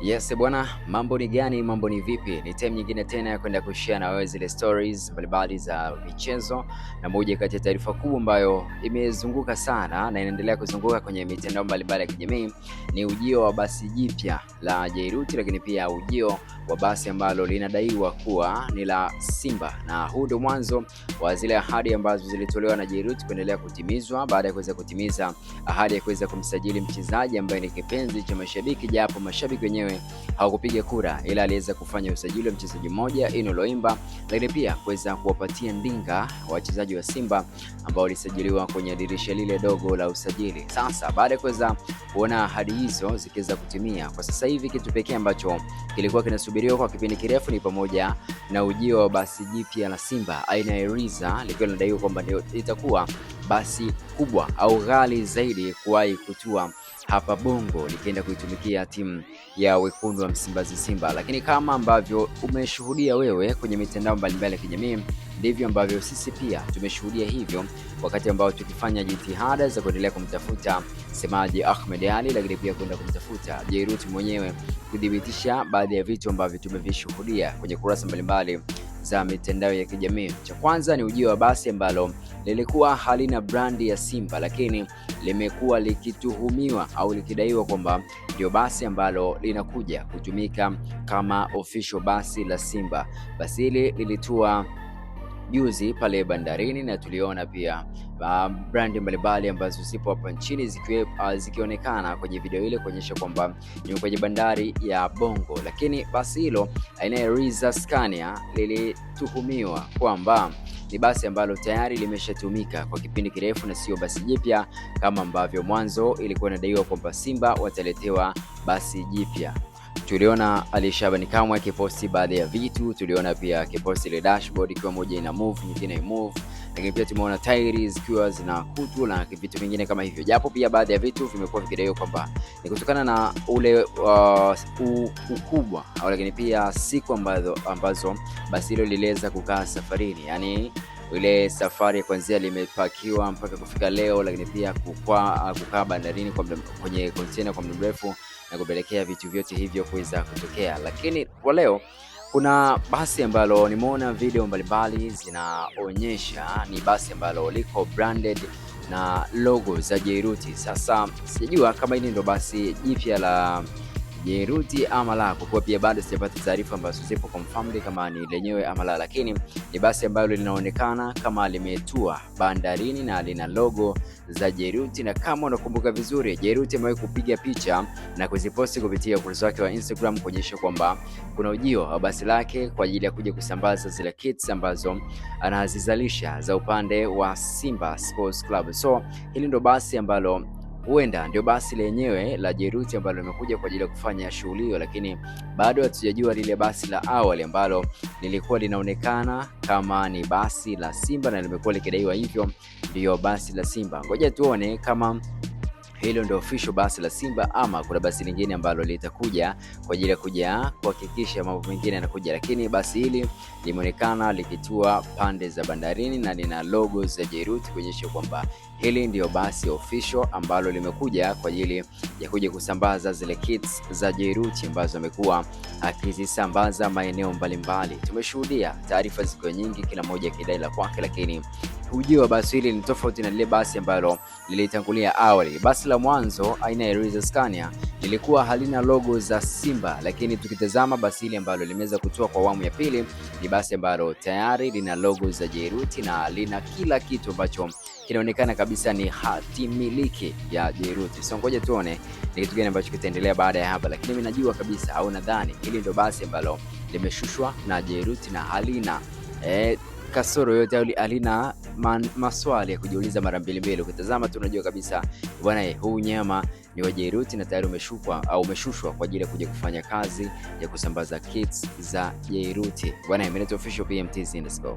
Yes bwana, mambo ni gani? Mambo ni vipi? Ni time nyingine tena ya kwenda kushare na wewe zile stories mbalimbali za michezo, na moja kati ya taarifa kubwa ambayo imezunguka sana na inaendelea kuzunguka kwenye mitandao mbalimbali ya kijamii ni ujio wa basi jipya la Jairuti, lakini pia ujio wa basi ambalo linadaiwa kuwa ni la Simba, na huu ndio mwanzo wa zile ahadi ambazo zilitolewa na Jairuti kuendelea kutimizwa baada ya kuweza kutimiza ahadi ya kuweza kumsajili mchezaji ambaye ni kipenzi cha mashabiki, japo mashabiki wenyewe hawakupiga kura, ila aliweza kufanya usajili wa mchezaji mmoja Ino Loimba, lakini pia kuweza kuwapatia ndinga wachezaji wa Simba ambao walisajiliwa kwenye dirisha lile dogo la usajili. Sasa baada ya kuweza kuona ahadi hizo zikiweza kutimia, kwa sasa hivi kitu pekee ambacho kilikuwa kinasubiriwa kwa kipindi kirefu ni pamoja na ujio wa basi jipya la Simba aina ya Riza, likiwa linadaiwa kwamba ndio litakuwa basi kubwa au ghali zaidi kuwahi kutua hapa Bongo, likienda kuitumikia timu ya wekundu wa Msimbazi Simba. Lakini kama ambavyo umeshuhudia wewe kwenye mitandao mbalimbali ya kijamii, ndivyo ambavyo sisi pia tumeshuhudia hivyo, wakati ambao tukifanya jitihada za kuendelea kumtafuta semaji Ahmed Ally, lakini pia kwenda kumtafuta Jairuti mwenyewe kudhibitisha baadhi ya vitu ambavyo tumevishuhudia kwenye kurasa mbalimbali za mitandao ya kijamii. Cha kwanza ni ujio wa basi ambalo lilikuwa halina brandi ya Simba, lakini limekuwa likituhumiwa au likidaiwa kwamba ndio basi ambalo linakuja kutumika kama official basi la Simba. Basi hili lilitua juzi pale bandarini, na tuliona pia brandi mbalimbali ambazo zipo hapa nchini zikionekana kwenye video ile kuonyesha kwamba ni kwenye bandari ya Bongo. Lakini basi hilo aina ya Riza Scania lilituhumiwa kwamba ni basi ambalo tayari limeshatumika kwa kipindi kirefu na sio basi jipya kama ambavyo mwanzo ilikuwa inadaiwa kwamba Simba wataletewa basi jipya. Tuliona Ali Shabani Kamwe akiposti baadhi ya vitu, tuliona pia akiposti ile dashboard ikiwa moja ina move nyingine ina move, lakini pia tumeona tairi zikiwa zina kutu na vitu vingine kama hivyo, japo pia baadhi ya vitu vimekuwa vikidaiwa kwamba ni kutokana na ule ukubwa au lakini pia siku ambazo basi hilo liliweza kukaa safarini, yani ile safari kuanzia limepakiwa mpaka kufika leo, lakini pia kukaa bandarini kwenye container kwa muda mrefu na kupelekea vitu vyote hivyo kuweza kutokea. Lakini kwa leo kuna basi ambalo nimeona video mbalimbali zinaonyesha ni basi ambalo liko branded na logo za Jairuti. Sasa sijajua kama hili ndo basi jipya la Jairuti ama la, kwa kuwa pia bado sijapata taarifa ambazo zipo confirmed kama ni lenyewe ama la, lakini ni basi ambalo linaonekana kama limetua bandarini na lina logo za Jairuti. Na kama unakumbuka vizuri, Jairuti amewahi kupiga picha na kuziposti kupitia ukurasa wake wa Instagram kuonyesha kwamba kuna ujio wa basi lake kwa ajili ya kuja kusambaza zile kits ambazo anazizalisha za upande wa Simba Sports Club. So hili ndo basi ambalo huenda ndio basi lenyewe la Jairuti ambalo limekuja kwa ajili ya kufanya shughuli hiyo, lakini bado hatujajua lile basi la awali ambalo lilikuwa linaonekana kama ni basi la Simba na limekuwa likidaiwa hivyo ndio basi la Simba. Ngoja tuone kama hilo ndio official basi la Simba ama kuna basi lingine ambalo litakuja kwa ajili ya kuja kuhakikisha mambo mengine yanakuja, lakini basi hili limeonekana likitua pande za bandarini na lina logo za Jairuti kuonyesha kwamba hili ndio basi official ambalo limekuja kwa ajili ya kuja kusambaza zile kits za Jairuti ambazo amekuwa akizisambaza maeneo mbalimbali. Tumeshuhudia taarifa ziko nyingi, kila moja kidai la kwake, lakini ujio wa basi hili ni tofauti na lile basi ambalo lilitangulia awali. Basi la mwanzo aina ya Riza Scania lilikuwa halina logo za Simba, lakini tukitazama basi hili ambalo limeweza kutoa kwa awamu ya pili ni basi ambalo tayari lina logo za Jairuti na lina kila kitu ambacho kinaonekana kabisa ni hati miliki ya Jairuti. So ngoja tuone ni kitu gani ambacho kitaendelea baada ya hapa, lakini mimi najua kabisa au nadhani hili ndio basi ambalo limeshushwa na Jairuti na halina kasoro yote au alina maswali ya kujiuliza mara mbili. Ukitazama tu unajua kabisa bwana, huu nyama ni wa Jairuti na tayari umeshushwa kwa ajili ya kuja kufanya kazi ya kusambaza kits za Jairuti. Bwana, mimi ni official PMTZ_.